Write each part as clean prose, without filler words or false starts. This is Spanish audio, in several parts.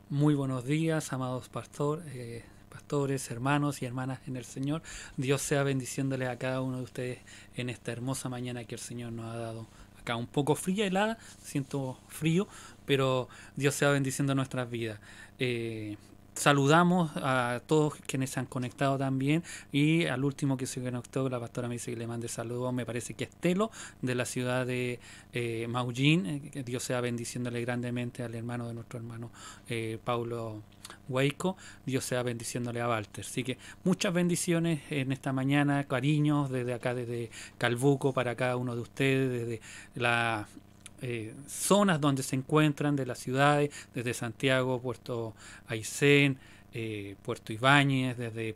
Muy buenos días, amados pastores, hermanos y hermanas en el Señor. Dios sea bendiciéndole a cada uno de ustedes en esta hermosa mañana que el Señor nos ha dado. Acá un poco fría, helada, siento frío, pero Dios sea bendiciendo nuestras vidas. Eh, Saludamos a todos quienes se han conectado también y al último que se conectó, la pastora me dice que le mande saludos, me parece que es Telo, de la ciudad de Maullín. Que Dios sea bendiciéndole grandemente al hermano de nuestro hermano Paulo Huayco. Dios sea bendiciéndole a Walter. Así que muchas bendiciones en esta mañana, cariños desde acá, desde Calbuco, para cada uno de ustedes, desde la zonas donde se encuentran de las ciudades, desde Santiago, Puerto Aysén, Puerto Ibáñez, desde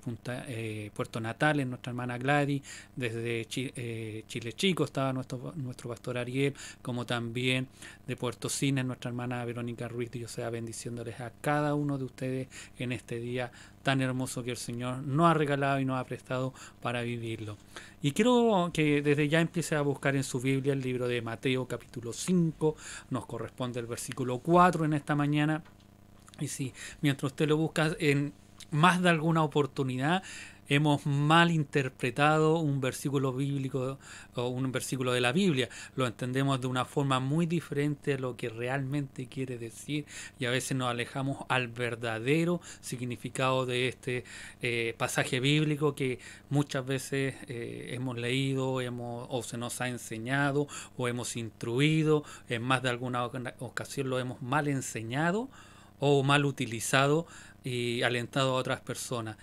Puerto Natales, nuestra hermana Gladys, desde Chile Chico estaba nuestro pastor Ariel, como también de Puerto Cines, nuestra hermana Verónica Ruiz. Dios sea bendiciéndoles a cada uno de ustedes en este día tan hermoso que el Señor nos ha regalado y nos ha prestado para vivirlo. Y quiero que desde ya empiece a buscar en su Biblia el libro de Mateo capítulo 5, nos corresponde el versículo 4 en esta mañana. Y si mientras usted lo busca, en más de alguna oportunidad hemos mal interpretado un versículo bíblico o un versículo de la Biblia. Lo entendemos de una forma muy diferente a lo que realmente quiere decir y a veces nos alejamos al verdadero significado de este pasaje bíblico que muchas veces hemos leído o se nos ha enseñado o hemos instruido. En más de alguna ocasión lo hemos mal enseñado o mal utilizado y alentado a otras personas.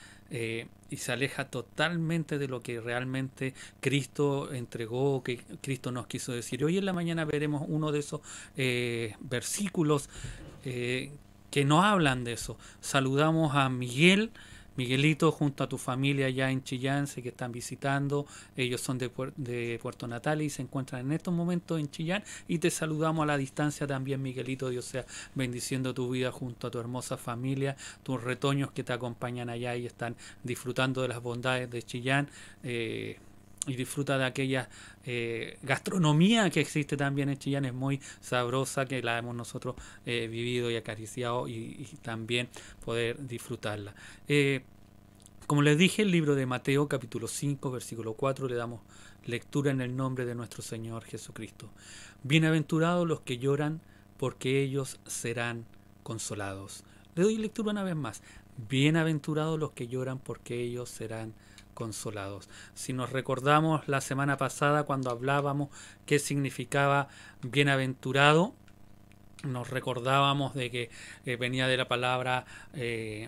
Y se aleja totalmente de lo que realmente Cristo entregó, que Cristo nos quiso decir. Hoy en la mañana veremos uno de esos versículos eh, que nos hablan de eso. Saludamos a Miguelito, junto a tu familia allá en Chillán, sé que están visitando. Ellos son de Puerto Natal y se encuentran en estos momentos en Chillán. Y te saludamos a la distancia también, Miguelito. Dios sea bendiciendo tu vida junto a tu hermosa familia, tus retoños que te acompañan allá y están disfrutando de las bondades de Chillán. Y disfruta de aquella gastronomía que existe también en Chillán, es muy sabrosa, que la hemos nosotros vivido y acariciado y también poder disfrutarla. Como les dije, el libro de Mateo capítulo 5 versículo 4 le damos lectura en el nombre de nuestro Señor Jesucristo. Bienaventurados los que lloran, porque ellos serán consolados. Le doy lectura una vez más. Bienaventurados los que lloran, porque ellos serán consolados. Si nos recordamos la semana pasada cuando hablábamos qué significaba bienaventurado, nos recordábamos de que venía de la palabra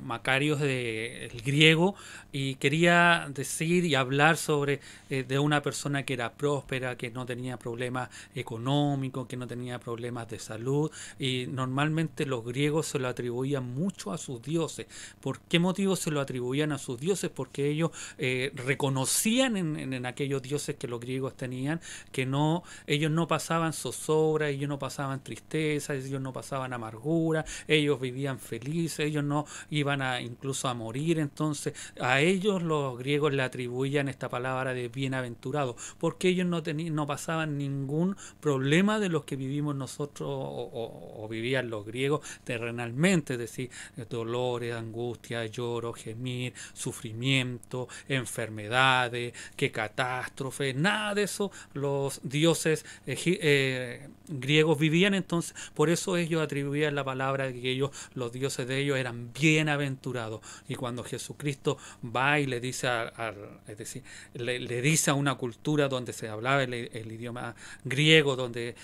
Macarios del griego y quería decir y hablar sobre de una persona que era próspera, que no tenía problemas económicos, que no tenía problemas de salud, y normalmente los griegos se lo atribuían mucho a sus dioses. ¿Por qué motivo se lo atribuían a sus dioses? Porque ellos reconocían en aquellos dioses que los griegos tenían que no, ellos no pasaban zozobra, ellos no pasaban tristeza, ellos no pasaban amargura, ellos vivían felices, ellos no iban a incluso a morir. Entonces a ellos los griegos le atribuían esta palabra de bienaventurado, porque ellos no pasaban ningún problema de los que vivimos nosotros o vivían los griegos terrenalmente, es decir, dolores, angustia, lloro, gemir, sufrimiento, enfermedades, que catástrofes, nada de eso los dioses griegos vivían. Entonces por eso ellos atribuían la palabra de que ellos, los dioses de ellos, eran bienaventurados. Y cuando Jesucristo va y le dice es decir, le dice a una cultura donde se hablaba el idioma griego, donde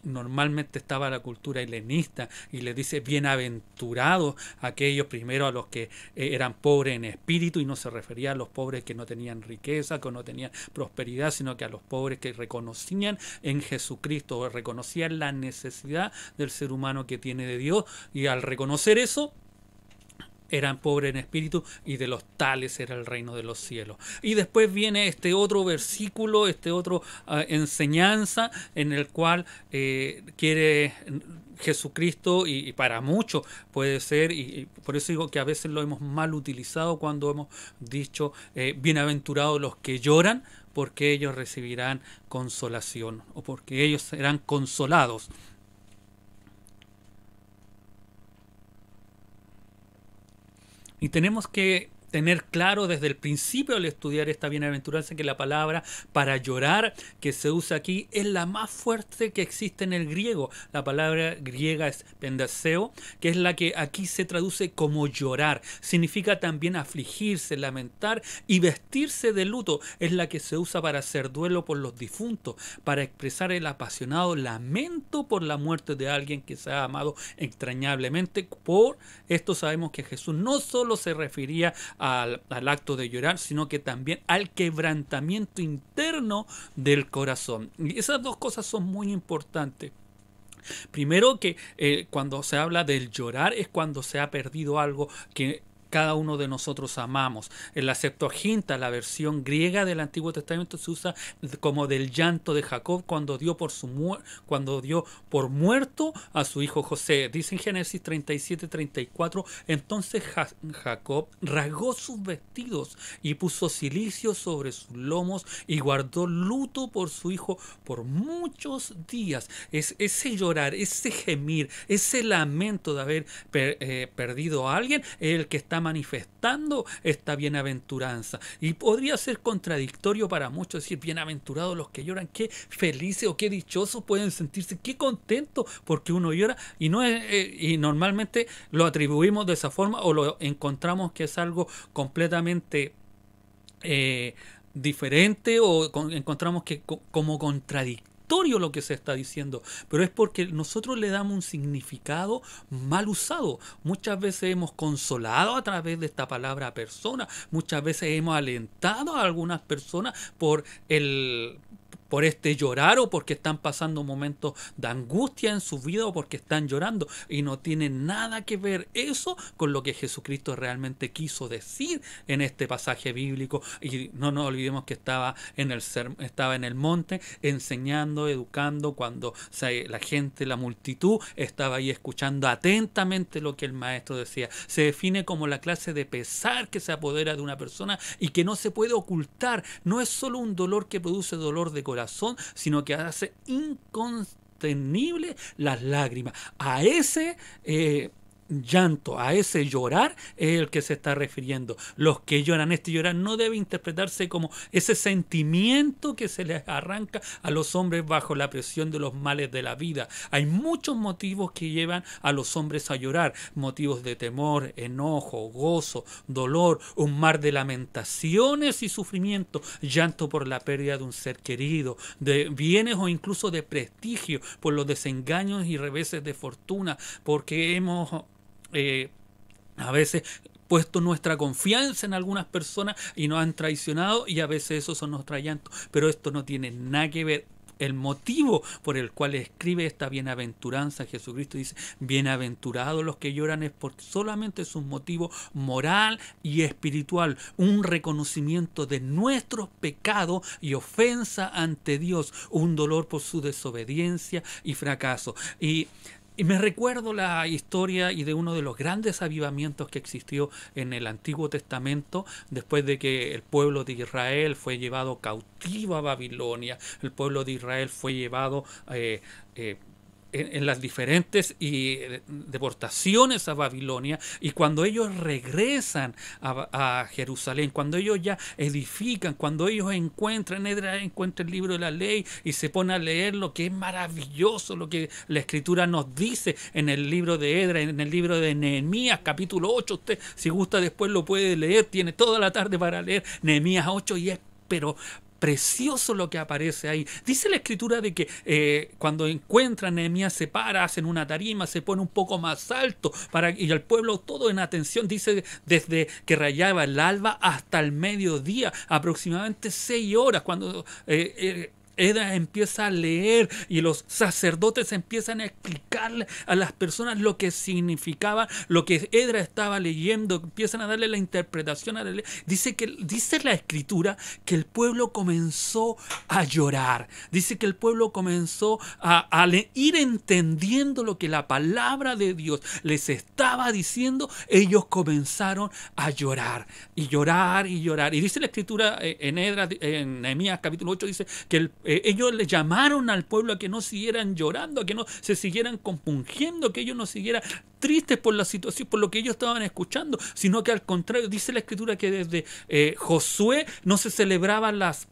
normalmente estaba la cultura helenista, y le dice bienaventurados aquellos primero a los que eran pobres en espíritu, y no se refería a los pobres que no tenían riqueza, que no tenían prosperidad, sino que a los pobres que reconocían en Jesucristo, reconocían la necesidad del ser humano que tiene de Dios, y al reconocer eso eran pobres en espíritu, y de los tales era el reino de los cielos. Y después viene este otro versículo, este otro enseñanza en el cual quiere Jesucristo, y para muchos puede ser, y por eso digo que a veces lo hemos mal utilizado cuando hemos dicho bienaventurados los que lloran, porque ellos recibirán consolación, o porque ellos serán consolados. Y tenemos que tener claro desde el principio al estudiar esta bienaventuranza que la palabra para llorar que se usa aquí es la más fuerte que existe en el griego. La palabra griega es pendaseo, que es la que aquí se traduce como llorar. Significa también afligirse, lamentar y vestirse de luto. Es la que se usa para hacer duelo por los difuntos, para expresar el apasionado lamento por la muerte de alguien que se ha amado entrañablemente. Por esto sabemos que Jesús no solo se refería al acto de llorar, sino que también al quebrantamiento interno del corazón. Y esas dos cosas son muy importantes. Primero que cuando se habla del llorar es cuando se ha perdido algo que cada uno de nosotros amamos. En la Septuaginta, la versión griega del Antiguo Testamento, se usa como del llanto de Jacob cuando dio por muerto a su hijo José. Dice en Génesis 37-34, entonces Jacob rasgó sus vestidos y puso cilicio sobre sus lomos y guardó luto por su hijo por muchos días. Es ese llorar, ese gemir, ese lamento de haber perdido a alguien, el que está manifestando esta bienaventuranza. Y podría ser contradictorio para muchos decir, bienaventurados los que lloran, qué felices o qué dichosos pueden sentirse, qué contentos porque uno llora, y no es, y normalmente lo atribuimos de esa forma o lo encontramos que es algo completamente diferente, o encontramos que como contradictorio lo que se está diciendo, pero es porque nosotros le damos un significado mal usado. Muchas veces hemos consolado a través de esta palabra a personas, muchas veces hemos alentado a algunas personas por este llorar, o porque están pasando momentos de angustia en su vida, o porque están llorando, y no tiene nada que ver eso con lo que Jesucristo realmente quiso decir en este pasaje bíblico. Y no nos olvidemos que estaba en el monte enseñando, educando, cuando la gente, la multitud estaba ahí escuchando atentamente lo que el maestro decía. Se define como la clase de pesar que se apodera de una persona y que no se puede ocultar. No es solo un dolor que produce dolor de corazón, sino que hace incontenible las lágrimas. A ese llanto, a ese llorar es el que se está refiriendo. Los que lloran, este llorar no debe interpretarse como ese sentimiento que se les arranca a los hombres bajo la presión de los males de la vida. Hay muchos motivos que llevan a los hombres a llorar, motivos de temor, enojo, gozo, dolor, un mar de lamentaciones y sufrimiento, llanto por la pérdida de un ser querido, de bienes o incluso de prestigio, por los desengaños y reveses de fortuna, porque hemos a veces puesto nuestra confianza en algunas personas y nos han traicionado, y a veces esos son nuestros llantos. Pero esto no tiene nada que ver. El motivo por el cual escribe esta bienaventuranza, Jesucristo dice, bienaventurados los que lloran, es porque solamente es un motivo moral y espiritual, un reconocimiento de nuestros pecados y ofensa ante Dios, un dolor por su desobediencia y fracaso. Y me recuerdo la historia y de uno de los grandes avivamientos que existió en el Antiguo Testamento, después de que el pueblo de Israel fue llevado cautivo a Babilonia. El pueblo de Israel fue llevado en las diferentes deportaciones a Babilonia, y cuando ellos regresan a Jerusalén, cuando ellos ya edifican, cuando ellos encuentran el libro de la ley y se pone a leer lo que es maravilloso, lo que la Escritura nos dice en el libro de Edra, en el libro de Nehemías, capítulo 8, usted si gusta después lo puede leer, tiene toda la tarde para leer Nehemías 8, y es precioso lo que aparece ahí. Dice la Escritura de que cuando encuentran, Nehemías se para, hacen una tarima, se pone un poco más alto y el pueblo todo en atención. Dice desde que rayaba el alba hasta el mediodía, aproximadamente 6 horas, cuando Edra empieza a leer y los sacerdotes empiezan a explicarle a las personas lo que significaba lo que Edra estaba leyendo, empiezan a darle la interpretación a la ley. Dice la Escritura que el pueblo comenzó a llorar. Dice que el pueblo comenzó a ir entendiendo lo que la palabra de Dios les estaba diciendo. Ellos comenzaron a llorar y llorar y llorar. Y dice la Escritura en Nehemías capítulo 8, dice que ellos le llamaron al pueblo a que no siguieran llorando, a que no se siguieran compungiendo, que ellos no siguieran tristes por la situación, por lo que ellos estaban escuchando, sino que al contrario, dice la Escritura que desde Josué no se celebraban las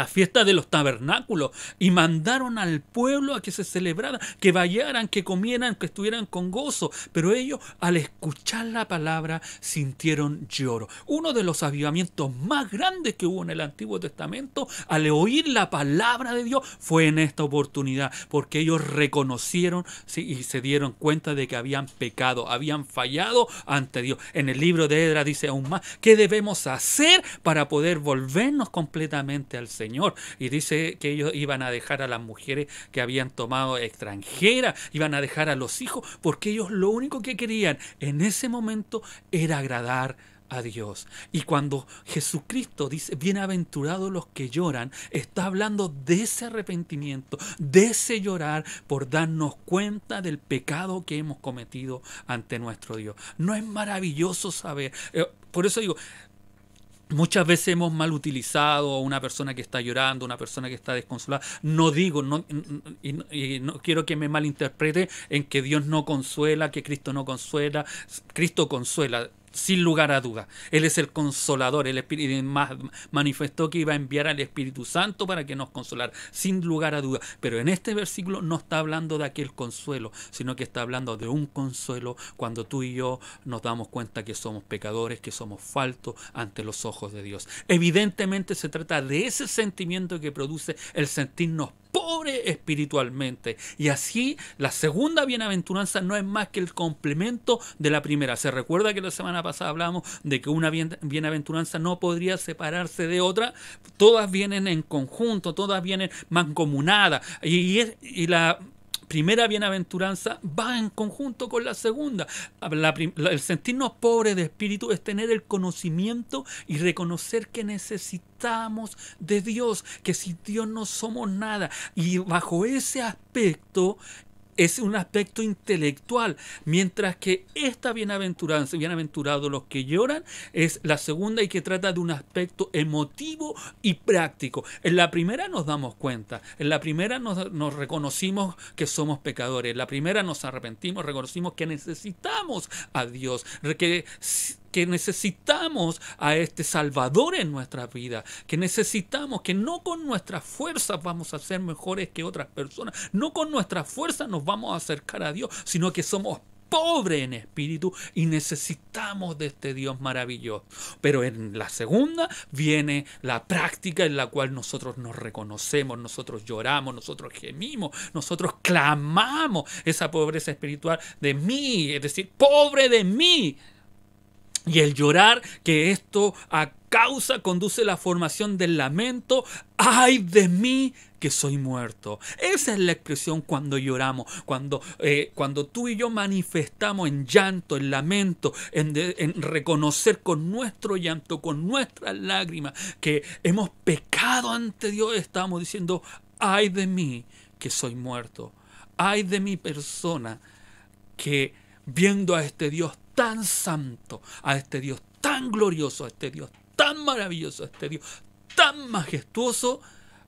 fiesta de los tabernáculos, y mandaron al pueblo a que se celebraran, que vayaran, que comieran, que estuvieran con gozo. Pero ellos, al escuchar la palabra, sintieron lloro. Uno de los avivamientos más grandes que hubo en el Antiguo Testamento, al oír la palabra de Dios, fue en esta oportunidad, porque ellos reconocieron, ¿sí?, y se dieron cuenta de que habían pecado, habían fallado ante Dios. En el libro de Esdras dice aún más, ¿qué debemos hacer para poder volvernos completamente al Señor? Y dice que ellos iban a dejar a las mujeres que habían tomado extranjeras, iban a dejar a los hijos, porque ellos lo único que querían en ese momento era agradar a Dios. Y cuando Jesucristo dice, bienaventurados los que lloran, está hablando de ese arrepentimiento, de ese llorar por darnos cuenta del pecado que hemos cometido ante nuestro Dios. ¿No es maravilloso saber? Por eso digo, muchas veces hemos mal utilizado a una persona que está llorando, una persona que está desconsolada. No digo, y no quiero que me malinterprete en que Dios no consuela, que Cristo no consuela. Cristo consuela, sin lugar a duda. Él es el consolador. El Espíritu manifestó que iba a enviar al Espíritu Santo para que nos consolara, sin lugar a duda. Pero en este versículo no está hablando de aquel consuelo, sino que está hablando de un consuelo cuando tú y yo nos damos cuenta que somos pecadores, que somos faltos ante los ojos de Dios. Evidentemente se trata de ese sentimiento que produce el sentirnos pobres espiritualmente. Y así la segunda bienaventuranza no es más que el complemento de la primera. Se recuerda que la semana pasada hablamos de que una bienaventuranza no podría separarse de otra. Todas vienen en conjunto, todas vienen mancomunadas. Y la primera bienaventuranza va en conjunto con la segunda. El sentirnos pobres de espíritu es tener el conocimiento y reconocer que necesitamos de Dios, que sin Dios no somos nada. Y bajo ese aspecto es un aspecto intelectual, mientras que esta bienaventuranza, bienaventurados los que lloran, es la segunda y que trata de un aspecto emotivo y práctico. En la primera nos damos cuenta, en la primera nos reconocimos que somos pecadores, en la primera nos arrepentimos, reconocimos que necesitamos a Dios, que necesitamos a este Salvador en nuestra vida, que necesitamos, que no con nuestras fuerzas vamos a ser mejores que otras personas, no con nuestras fuerzas nos vamos a acercar a Dios, sino que somos pobres en espíritu y necesitamos de este Dios maravilloso. Pero en la segunda viene la práctica en la cual nosotros nos reconocemos, nosotros lloramos, nosotros gemimos, nosotros clamamos esa pobreza espiritual de mí, es decir, pobre de mí. Y el llorar, que esto a causa conduce a la formación del lamento. ¡Ay de mí que soy muerto! Esa es la expresión cuando lloramos, cuando tú y yo manifestamos en llanto, en lamento, en reconocer con nuestro llanto, con nuestras lágrimas, que hemos pecado ante Dios. Estamos diciendo, ¡ay de mí que soy muerto! ¡Ay de mi persona que viendo a este Dios tan santo, a este Dios tan glorioso, a este Dios tan maravilloso, a este Dios tan majestuoso,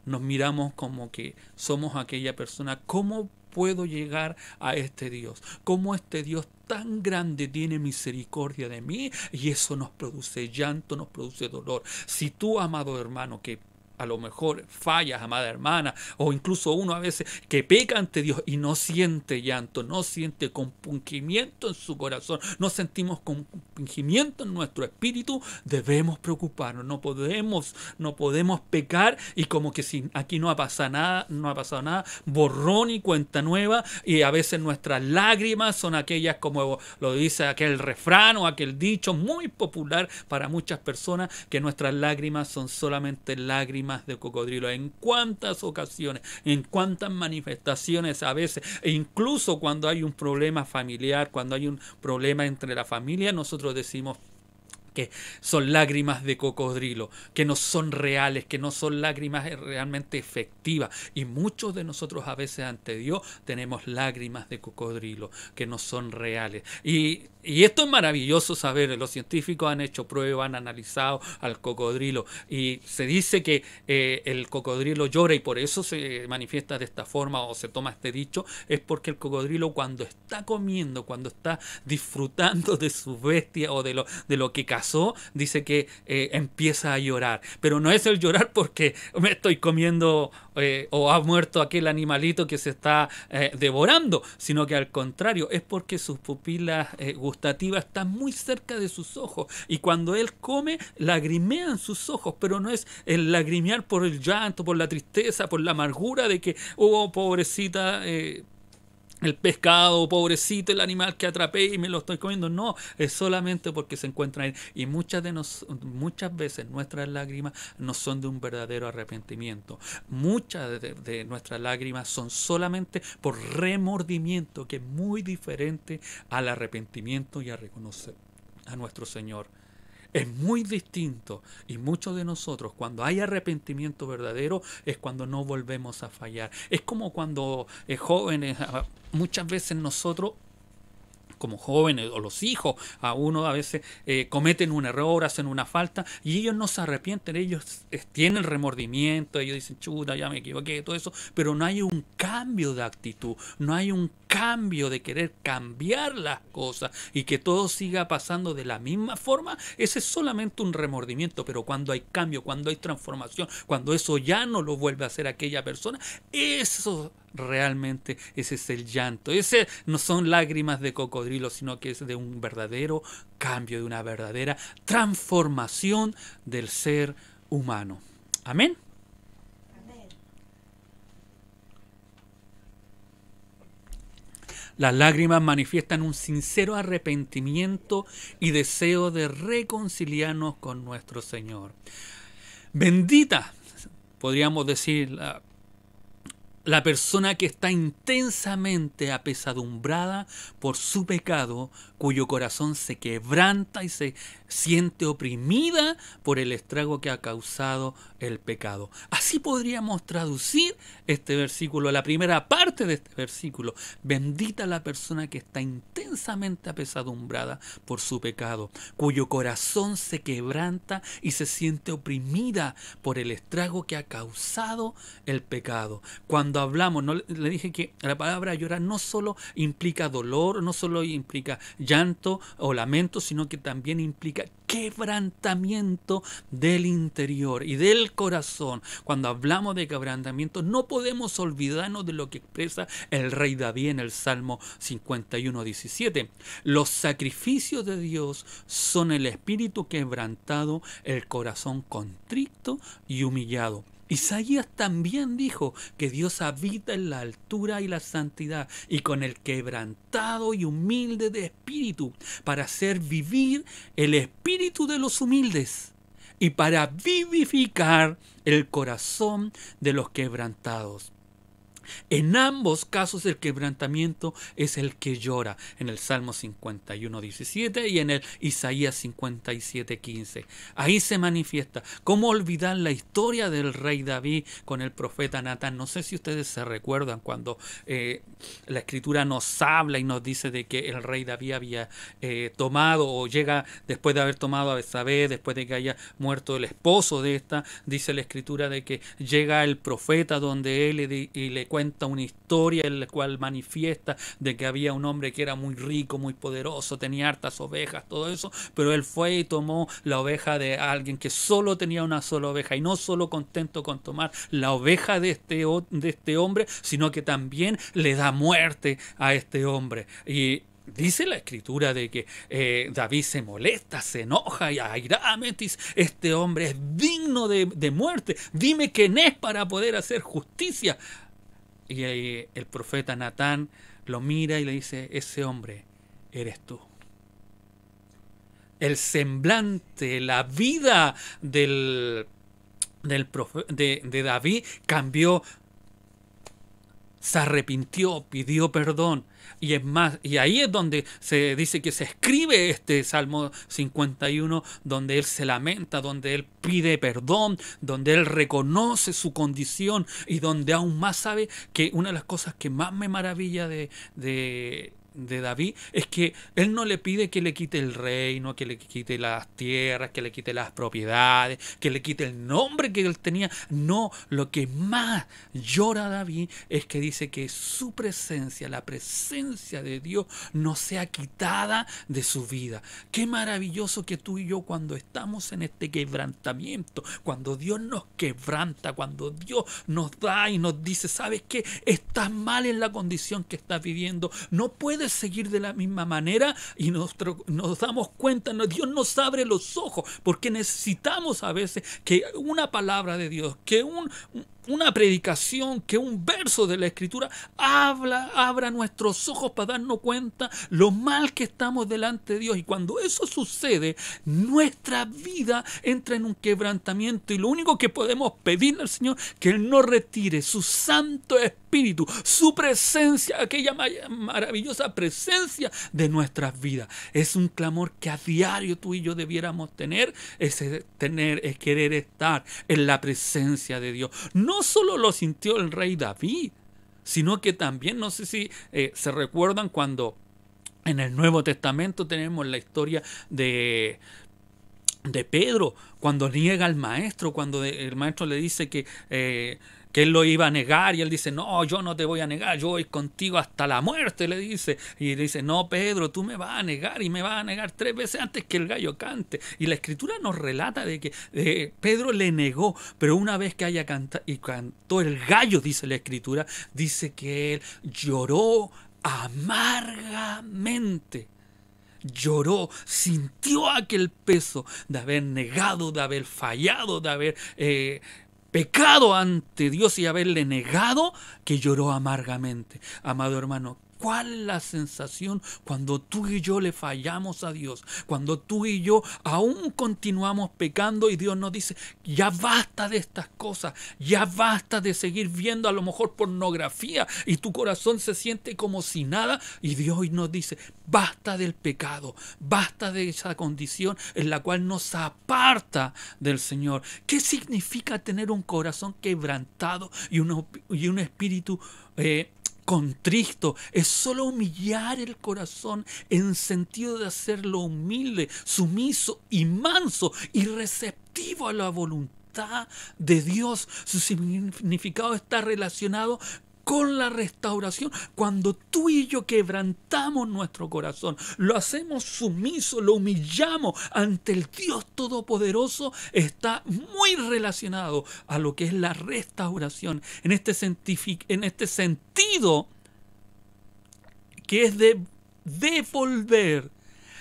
nos miramos como que somos aquella persona? ¿Cómo puedo llegar a este Dios? ¿Cómo este Dios tan grande tiene misericordia de mí? Y eso nos produce llanto, nos produce dolor. Si tú, amado hermano, que a lo mejor fallas, amada hermana, o incluso uno a veces que peca ante Dios y no siente llanto, no siente compungimiento en su corazón, no sentimos compungimiento en nuestro espíritu, debemos preocuparnos. No podemos pecar y como que si aquí no ha pasado nada, borrón y cuenta nueva, y a veces nuestras lágrimas son aquellas, como lo dice aquel refrán o aquel dicho muy popular para muchas personas, que nuestras lágrimas son solamente lágrimas de cocodrilo. En cuántas ocasiones, en cuántas manifestaciones a veces, e incluso cuando hay un problema familiar, cuando hay un problema entre la familia, nosotros decimos, que son lágrimas de cocodrilo, que no son reales, que no son lágrimas realmente efectivas. Y muchos de nosotros a veces ante Dios tenemos lágrimas de cocodrilo, que no son reales. Y esto es maravilloso saber. Los científicos han hecho pruebas, han analizado al cocodrilo y se dice que el cocodrilo llora y por eso se manifiesta de esta forma o se toma este dicho, es porque el cocodrilo cuando está comiendo, cuando está disfrutando de su bestia o de lo que cazó, dice que empieza a llorar. Pero no es el llorar porque me estoy comiendo o ha muerto aquel animalito que se está devorando, sino que al contrario, es porque sus pupilas gustativas están muy cerca de sus ojos y cuando él come, lagrimean sus ojos, pero no es el lagrimear por el llanto, por la tristeza, por la amargura de que, oh, pobrecita, el pescado, pobrecito, el animal que atrapé y me lo estoy comiendo. No, es solamente porque se encuentra ahí. Y muchas veces nuestras lágrimas no son de un verdadero arrepentimiento. Muchas de nuestras lágrimas son solamente por remordimiento, que es muy diferente al arrepentimiento y a reconocer a nuestro Señor. Es muy distinto y muchos de nosotros cuando hay arrepentimiento verdadero es cuando no volvemos a fallar. Es como cuando jóvenes, muchas veces nosotros como jóvenes o los hijos a uno a veces cometen un error, hacen una falta y ellos no se arrepienten, ellos tienen remordimiento, ellos dicen chuta, ya me equivoqué, todo eso, pero no hay un cambio de actitud, no hay un cambio de querer cambiar las cosas y que todo siga pasando de la misma forma. Ese es solamente un remordimiento, pero cuando hay cambio, cuando hay transformación, cuando eso ya no lo vuelve a hacer aquella persona, eso realmente, ese es el llanto. Ese no son lágrimas de cocodrilo, sino que es de un verdadero cambio, de una verdadera transformación del ser humano. Amén. Las lágrimas manifiestan un sincero arrepentimiento y deseo de reconciliarnos con nuestro Señor. Bendita, podríamos decir, la persona que está intensamente apesadumbrada por su pecado, cuyo corazón se quebranta y se siente oprimida por el estrago que ha causado el pecado. Así podríamos traducir este versículo, la primera parte de este versículo. Bendita la persona que está intensamente apesadumbrada por su pecado, cuyo corazón se quebranta y se siente oprimida por el estrago que ha causado el pecado. Cuando hablamos, no le dije que la palabra llorar no solo implica dolor, no solo implica llanto o lamento, sino que también implica quebrantamiento del interior y del corazón. Cuando hablamos de quebrantamiento, no podemos olvidarnos de lo que expresa el rey David en el Salmo 51:17. Los sacrificios de Dios son el espíritu quebrantado, el corazón contrito y humillado. Isaías también dijo que Dios habita en la altura y la santidad y con el quebrantado y humilde de espíritu, para hacer vivir el espíritu de los humildes y para vivificar el corazón de los quebrantados. En ambos casos el quebrantamiento es el que llora, en el Salmo 51:17 y en el Isaías 57:15. Ahí se manifiesta. ¿Cómo olvidar la historia del rey David con el profeta Natán? No sé si ustedes se recuerdan cuando la escritura nos habla y nos dice de que el rey David había tomado o llega después de haber tomado a Betsabé, después de que haya muerto el esposo de esta, dice la escritura de que llega el profeta donde él y le cuenta una historia en la cual manifiesta de que había un hombre que era muy rico, muy poderoso, tenía hartas ovejas, todo eso, pero él fue y tomó la oveja de alguien que solo tenía una sola oveja y no solo contento con tomar la oveja de este hombre, sino que también le da muerte a este hombre. Y dice la escritura de que David se molesta, se enoja y airadamente dice, este hombre es digno de muerte, dime quién es para poder hacer justicia. Y el profeta Natán lo mira y le dice, ese hombre eres tú. El semblante, la vida de David cambió se arrepintió, pidió perdón. Y es más, y ahí es donde se dice que se escribe este Salmo 51, donde él se lamenta, donde él pide perdón, donde él reconoce su condición y donde aún más sabe que una de las cosas que más me maravilla de David es que él no le pide que le quite el reino, que le quite las tierras, que le quite las propiedades, que le quite el nombre que él tenía. No, lo que más llora David es que dice que su presencia, la presencia de Dios, no sea quitada de su vida. Qué maravilloso que tú y yo, cuando estamos en este quebrantamiento, cuando Dios nos quebranta, cuando Dios nos da y nos dice, ¿sabes qué? Estás mal en la condición que estás viviendo, no puedes seguir de la misma manera, y nos damos cuenta, Dios nos abre los ojos, porque necesitamos a veces que una palabra de Dios, que una predicación, que un verso de la Escritura abra nuestros ojos para darnos cuenta lo mal que estamos delante de Dios. Y cuando eso sucede, nuestra vida entra en un quebrantamiento, y lo único que podemos pedirle al Señor, que Él nos retire su Santo Espíritu, su presencia, aquella maravillosa presencia de nuestras vidas. Es un clamor que a diario tú y yo debiéramos tener, es querer estar en la presencia de Dios. No solo lo sintió el rey David, sino que también, no sé si se recuerdan, cuando en el Nuevo Testamento tenemos la historia de Pedro, cuando niega al maestro, cuando el maestro le dice que él lo iba a negar, y él dice, no, yo no te voy a negar, yo voy contigo hasta la muerte, le dice. Y le dice, no, Pedro, tú me vas a negar, y me vas a negar 3 veces antes que el gallo cante. Y la Escritura nos relata de que Pedro le negó, pero una vez que haya cantado y cantó el gallo, dice la Escritura, dice que él lloró amargamente. Lloró, sintió aquel peso de haber negado, de haber fallado, de haber pecado ante Dios y haberle negado, que lloró amargamente. Amado hermano, ¿cuál es la sensación cuando tú y yo le fallamos a Dios? Cuando tú y yo aún continuamos pecando y Dios nos dice, ya basta de estas cosas, ya basta de seguir viendo a lo mejor pornografía, y tu corazón se siente como si nada, y Dios hoy nos dice, basta del pecado, basta de esa condición en la cual nos aparta del Señor. ¿Qué significa tener un corazón quebrantado y un espíritu contristo? Es solo humillar el corazón en sentido de hacerlo humilde, sumiso y manso y receptivo a la voluntad de Dios. Su significado está relacionado con la restauración. Cuando tú y yo quebrantamos nuestro corazón, lo hacemos sumiso, lo humillamos ante el Dios Todopoderoso, está muy relacionado a lo que es la restauración. En este sentido, que es de devolver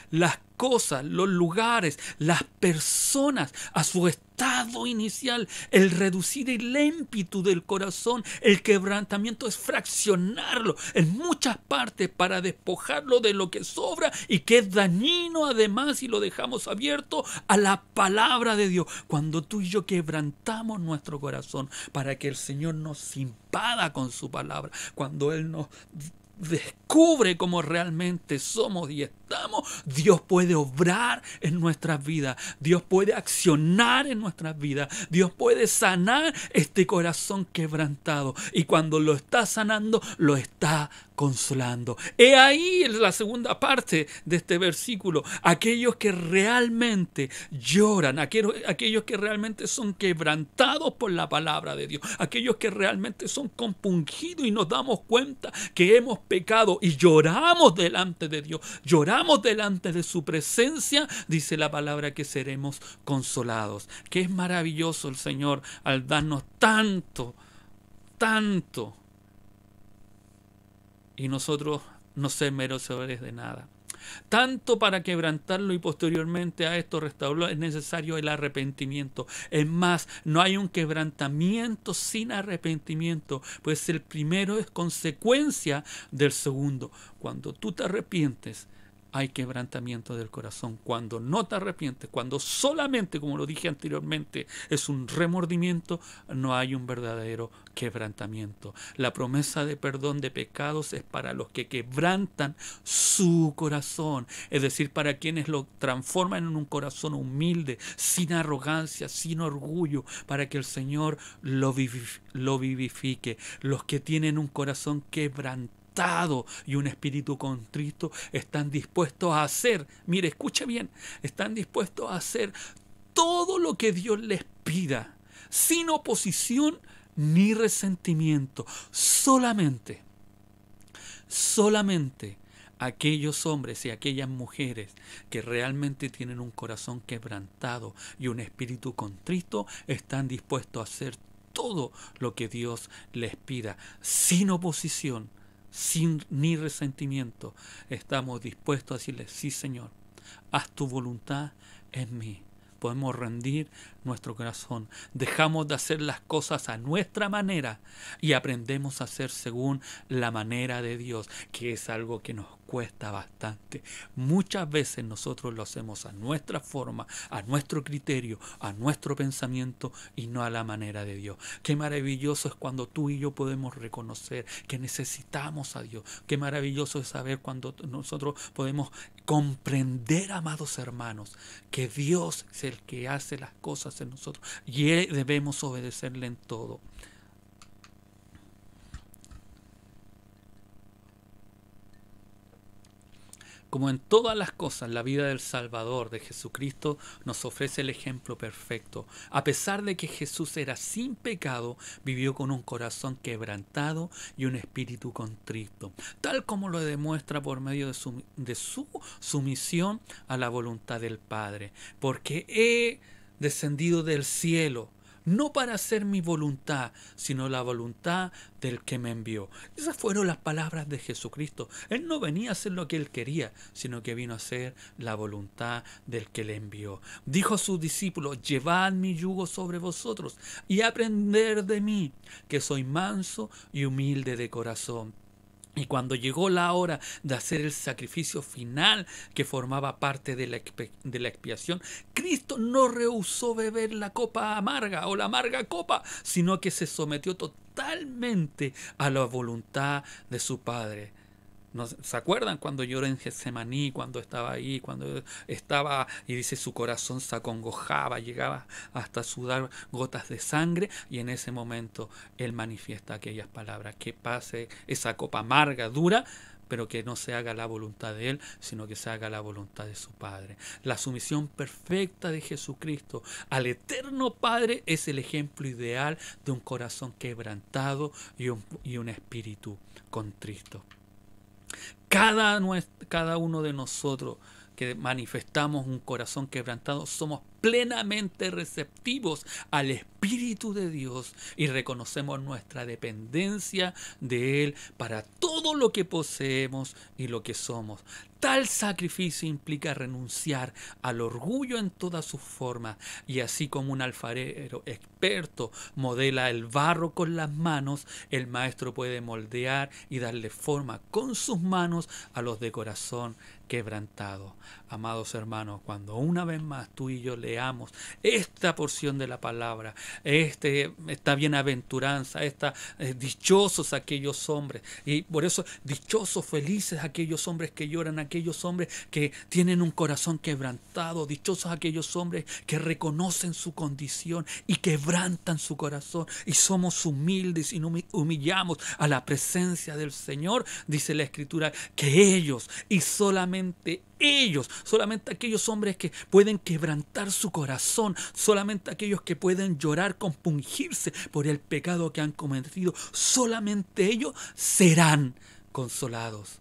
las cosas, los lugares, las personas a su estado inicial, el reducir el ímpetu del corazón. El quebrantamiento es fraccionarlo en muchas partes para despojarlo de lo que sobra y que es dañino, además, y lo dejamos abierto a la palabra de Dios. Cuando tú y yo quebrantamos nuestro corazón para que el Señor nos invada con su palabra, cuando Él nos descubre cómo realmente somos y estamos, Dios puede obrar en nuestras vidas, Dios puede accionar en nuestras vidas, Dios puede sanar este corazón quebrantado, y cuando lo está sanando, lo está consolando. He ahí la segunda parte de este versículo: aquellos que realmente lloran, aquellos que realmente son quebrantados por la palabra de Dios, aquellos que realmente son compungidos y nos damos cuenta que hemos pecado y lloramos delante de Dios, lloramos delante de su presencia, dice la palabra que seremos consolados. Que es maravilloso el Señor al darnos tanto, y nosotros no ser merecedores de nada. Tanto para quebrantarlo y posteriormente a esto restaurarlo es necesario el arrepentimiento. Es más, no hay un quebrantamiento sin arrepentimiento, pues el primero es consecuencia del segundo. Cuando tú te arrepientes, hay quebrantamiento del corazón. Cuando no te arrepientes, cuando solamente, como lo dije anteriormente, es un remordimiento, no hay un verdadero quebrantamiento. La promesa de perdón de pecados es para los que quebrantan su corazón, es decir, para quienes lo transforman en un corazón humilde, sin arrogancia, sin orgullo, para que el Señor lo vivifique. Los que tienen un corazón quebrantado y un espíritu contrito están dispuestos a hacer, mire, escuche bien, están dispuestos a hacer todo lo que Dios les pida, sin oposición ni resentimiento. Solamente aquellos hombres y aquellas mujeres que realmente tienen un corazón quebrantado y un espíritu contrito están dispuestos a hacer todo lo que Dios les pida, sin oposición, sin ni resentimiento. Estamos dispuestos a decirle: sí, Señor, haz tu voluntad en mí. Podemos rendir nuestro corazón, dejamos de hacer las cosas a nuestra manera y aprendemos a hacer según la manera de Dios, que es algo que nos cuesta bastante. Muchas veces nosotros lo hacemos a nuestra forma, a nuestro criterio, a nuestro pensamiento y no a la manera de Dios. Qué maravilloso es cuando tú y yo podemos reconocer que necesitamos a Dios. Qué maravilloso es saber cuando nosotros podemos comprender, amados hermanos, que Dios es el que hace las cosas en nosotros y debemos obedecerle en todo. Como en todas las cosas, la vida del Salvador, de Jesucristo, nos ofrece el ejemplo perfecto. A pesar de que Jesús era sin pecado, vivió con un corazón quebrantado y un espíritu contrito, tal como lo demuestra por medio de su sumisión a la voluntad del Padre. Porque he descendido del cielo, no para hacer mi voluntad, sino la voluntad del que me envió. Esas fueron las palabras de Jesucristo. Él no venía a hacer lo que él quería, sino que vino a hacer la voluntad del que le envió. Dijo a sus discípulos: llevad mi yugo sobre vosotros y aprended de mí, que soy manso y humilde de corazón. Y cuando llegó la hora de hacer el sacrificio final que formaba parte de la expiación, Cristo no rehusó beber la copa amarga o la amarga copa, sino que se sometió totalmente a la voluntad de su Padre. ¿Se acuerdan cuando lloró en Getsemaní, cuando estaba ahí, cuando estaba, y dice, su corazón se acongojaba, llegaba hasta sudar gotas de sangre, y en ese momento él manifiesta aquellas palabras: que pase esa copa amarga, dura, pero que no se haga la voluntad de él, sino que se haga la voluntad de su Padre. La sumisión perfecta de Jesucristo al eterno Padre es el ejemplo ideal de un corazón quebrantado y un espíritu contrito. Cada uno de nosotros que manifestamos un corazón quebrantado somos plenamente receptivos al Espíritu de Dios y reconocemos nuestra dependencia de Él para todo lo que poseemos y lo que somos. Tal sacrificio implica renunciar al orgullo en todas sus formas, y así como un alfarero experto modela el barro con las manos, el maestro puede moldear y darle forma con sus manos a los de corazón quebrantado. Amados hermanos, cuando una vez más tú y yo leamos esta porción de la palabra, esta bienaventuranza, dichosos aquellos hombres, y por eso dichosos, felices aquellos hombres que lloran, aquellos hombres que tienen un corazón quebrantado, dichosos aquellos hombres que reconocen su condición y quebrantan su corazón, y somos humildes y humillamos a la presencia del Señor. Dice la Escritura que ellos, y solamente ellos, solamente aquellos hombres que pueden quebrantar su corazón, solamente aquellos que pueden llorar, compungirse por el pecado que han cometido, solamente ellos serán consolados.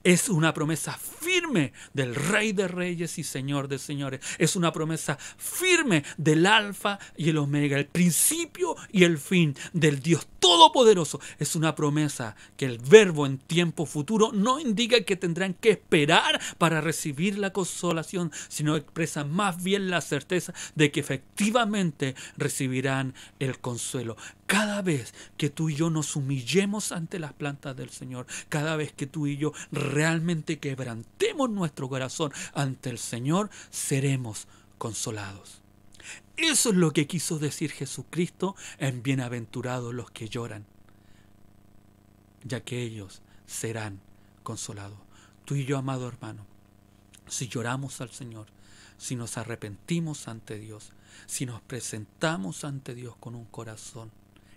Es una promesa firme del Rey de Reyes y Señor de Señores. Es una promesa firme del Alfa y el Omega, el principio y el fin del Dios Todopoderoso. Es una promesa que el verbo en tiempo futuro no indica que tendrán que esperar para recibir la consolación, sino expresa más bien la certeza de que efectivamente recibirán el consuelo. Cada vez que tú y yo nos humillemos ante las plantas del Señor, cada vez que tú y yo realmente quebrantemos nuestro corazón ante el Señor, seremos consolados. Eso es lo que quiso decir Jesucristo en bienaventurados los que lloran, ya que ellos serán consolados. Tú y yo, amado hermano, si lloramos al Señor, si nos arrepentimos ante Dios, si nos presentamos ante Dios con un corazón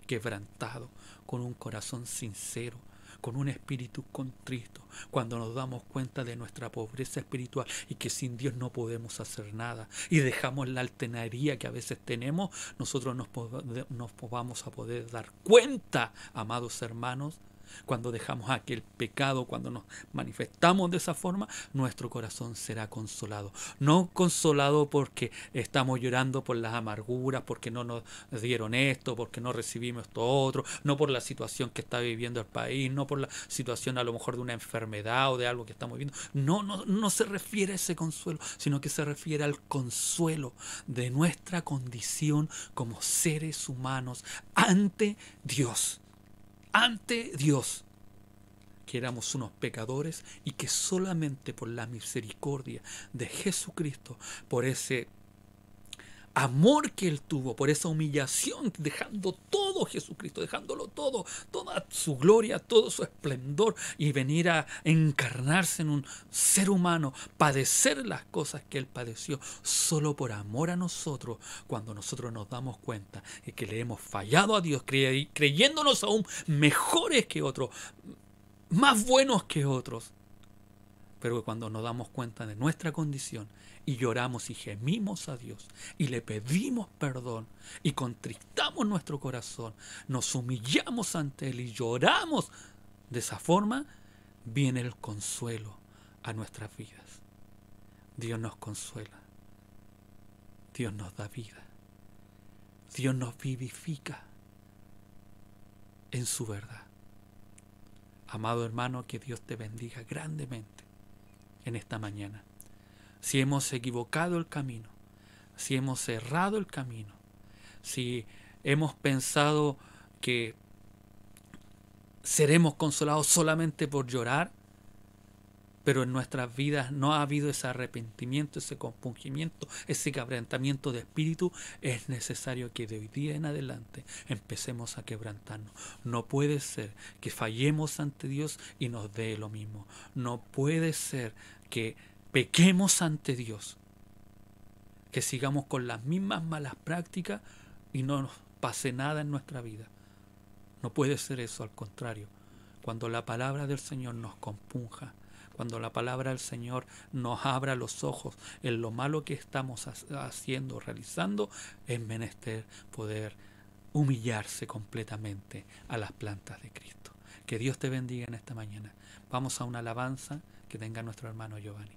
quebrantado, con un corazón sincero, con un espíritu contrito, cuando nos damos cuenta de nuestra pobreza espiritual y que sin Dios no podemos hacer nada, y dejamos la altanería que a veces tenemos, nosotros nos vamos a poder dar cuenta, amados hermanos, cuando dejamos aquel pecado, cuando nos manifestamos de esa forma, nuestro corazón será consolado. No consolado porque estamos llorando por las amarguras, porque no nos dieron esto, porque no recibimos esto otro, no por la situación que está viviendo el país, no por la situación a lo mejor de una enfermedad o de algo que estamos viviendo. No se refiere a ese consuelo, sino que se refiere al consuelo de nuestra condición como seres humanos ante Dios. Ante Dios, que éramos unos pecadores y que solamente por la misericordia de Jesucristo, por ese amor que Él tuvo, por esa humillación, dejando todo Jesucristo, dejándolo todo, toda su gloria, todo su esplendor, y venir a encarnarse en un ser humano, padecer las cosas que Él padeció, solo por amor a nosotros, cuando nosotros nos damos cuenta de que le hemos fallado a Dios, creyéndonos aún mejores que otros, más buenos que otros. Pero cuando nos damos cuenta de nuestra condición y lloramos y gemimos a Dios y le pedimos perdón y contristamos nuestro corazón, nos humillamos ante Él y lloramos de esa forma, viene el consuelo a nuestras vidas. Dios nos consuela. Dios nos da vida. Dios nos vivifica en su verdad. Amado hermano, que Dios te bendiga grandemente en esta mañana. Si hemos equivocado el camino, si hemos cerrado el camino, si hemos pensado que seremos consolados solamente por llorar, pero en nuestras vidas no ha habido ese arrepentimiento, ese compungimiento, ese quebrantamiento de espíritu, es necesario que de hoy día en adelante empecemos a quebrantarnos. No puede ser que fallemos ante Dios y nos dé lo mismo. No puede ser que pequemos ante Dios, que sigamos con las mismas malas prácticas y no nos pase nada en nuestra vida. No puede ser eso, al contrario. Cuando la palabra del Señor nos compunja, cuando la palabra del Señor nos abra los ojos en lo malo que estamos haciendo, realizando, es menester poder humillarse completamente a las plantas de Cristo. Que Dios te bendiga en esta mañana. Vamos a una alabanza que tenga nuestro hermano Giovanni.